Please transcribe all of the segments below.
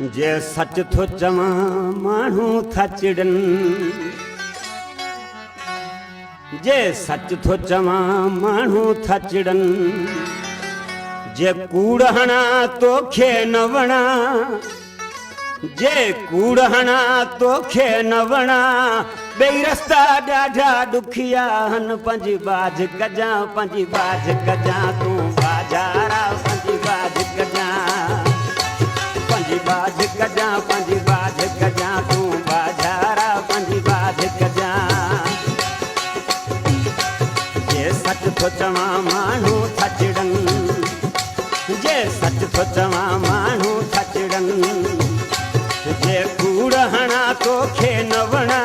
जे सच थो चवां माण्हू था चिड़न, जे सच थो चवां माण्हू था चिड़न, जे कूड़ हणा तोखे न वणा, जे कूड़ हणा तोखे न वणा, ॿई रस्ता ॾाढा ॾुखिया हन, पंहिंजी बाज कजां पंहिंजी बाज कजां, तूं बाजारा पंहिंजी बाज कजां, पंहिंजी बाज कजां पंहिंजी बाज कजां, तूं बाजारा पंहिंजी बाज कजां। जे सच थो चवां माण्हू था चिड़न, जे सच थो चवां माण्हू था चिड़न, जे कूड़ हणा तोखे न वणा,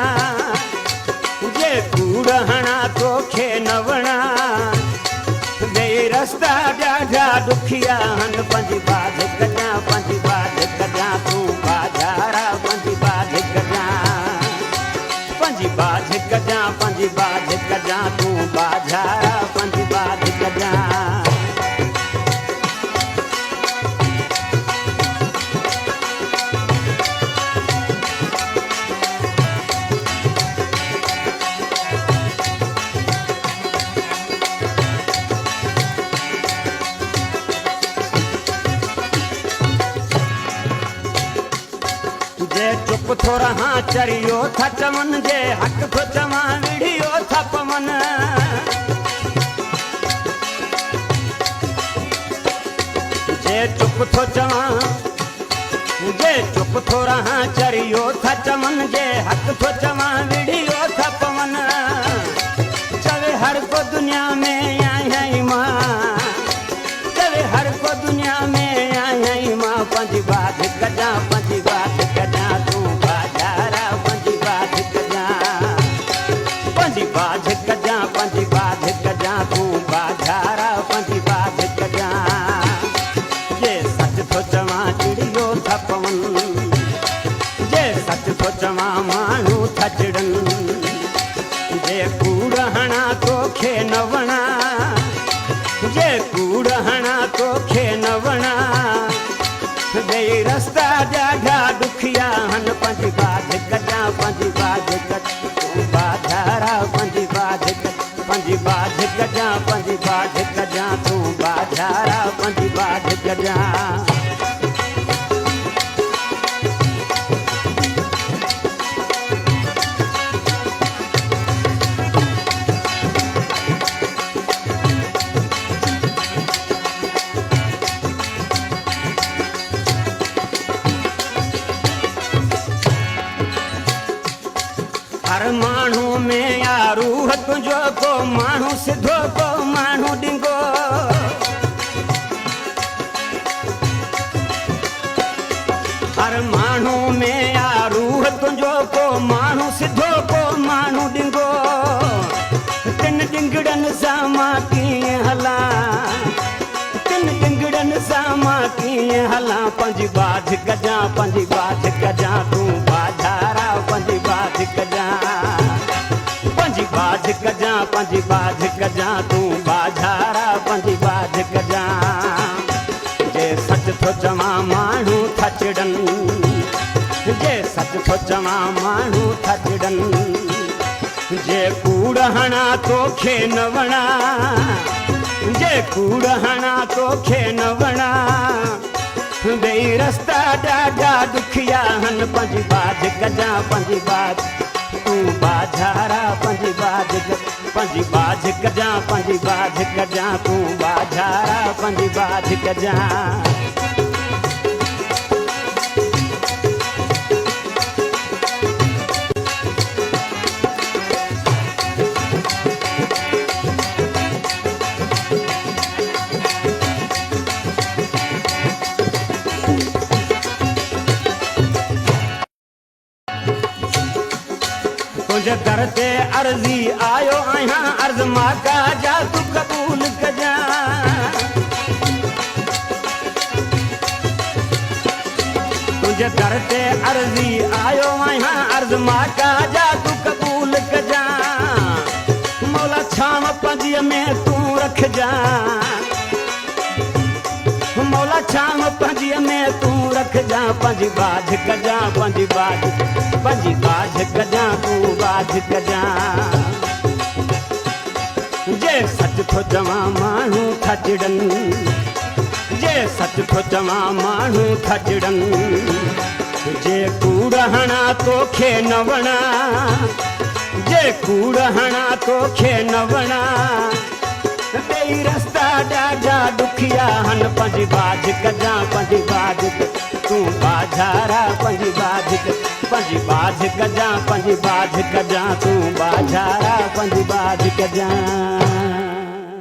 जे कूड़ हणा तोखे न वणा, ॿई रस्ता ॾाढा ॾुखिया हन, पंहिंजी बाज कजां पंहिंजी बाज कजां, तूं बाजारा पंहिंजी बाज कजां, पंहिंजी बाज कजां पंहिंजी बाज कजां, तूं बाजारा पंहिंजी बाज कजां। जे चुप थो रहां चरियो था चवन, जे हक़ थो चवां विढ़ियो था पवन, जे चुप थो चवां, जे चुप थो रहां चरियो था चवन, जे हक़ थो चवां विढ़ियो था पवन, चवे हर को दुनिया में आई मां, चवे हर को दुनिया में आई मां, पंहिंजी बाज कजां पंहिंजी बाज कजां, तूं बाजारा पंहिंजी बाज कजां, पंहिंजी बाज कजां पंहिंजी बाज कजां, तूं बाजारा पंहिंजी बाज कजां। जे सच थो चवां चिड़ियो था पवन, जे सच थो चवां माण्हू था चिड़न, जे कूड़ हणा तोखे न वणा, जे कूड़ हणा तोखे न वणा, ॿई रस्ता ॾाढा ॾुखिया हन, पंहिंजी बाज कजां पंहिंजी बाज कजां, तूं बाजारा पंहिंजी बाज कजां, पंहिंजी बाज कजां पंहिंजी बाज कजां, तूं बाजारा पंहिंजी बाज कजां। हर माण्हू में यारू तुंहिंजो को माण्हू सिधो को माण्हू ॾिंगो, हर माण्हू में यारू तुंहिंजो को माण्हू सिधो को माण्हू ॾिंगो, तिन ॾिंगड़नि सां मां कीअं हलां, तिन ॾिंगड़नि सां मां कीअं हलां, पंहिंजी बाज कजां पंहिंजी बाज कजां, तूं बाजारा पंहिंजी बाज कजां, पंहिंजी बाज कजां पंहिंजी बाज कजां, तूं बाजारा पंहिंजी बाज कजां। जे सच थो चवां माण्हू था चिड़न, जे सच थो चवां माण्हू था चिड़न, जे कूड़ हणा तोखे न वणा, जे कूड़ हणा तोखे न वणा, ॿई रस्ता ॾाढा ॾुखिया हन, पंहिंजी बाज कजां पंहिंजी बाज, तूं बाजारा पंहिंजी बाज पंहिंजी बाज कजां पंहिंजी बाज कजां, तूं बाजारा पंहिंजी बाज कजां। तुंहिंजे दर ते अर्ज़ी आयो आहियां, अर्ज़ माका जा तूं क़बूल कजां, तुंहिंजे दर ते अर्ज़ी आयो आहियां, अर्ज़ माका जा तूं क़बूल कजां, मौला छांव पंहिंजीअ में तूं रखजां, मौला छाम पंजीअ में तूं रखजां पंजी बाज कजां पंजी बाज कजां तूं बाज कजां जे सच थो चवां माण्हू थचड़नि जे सच थो चवां माण्हू थचड़नि जे कूड़ हणा तोखे न वणा जे कूड़ हणा तोखे न वणा ॿई रस्ता ॾाढा ॾुखिया हन पंजी बाज कजां पंजी बाज तूं बाझारा पंजी बाज कजां पंजी बाज कजां तूं बाझारा पंजी बाज कजां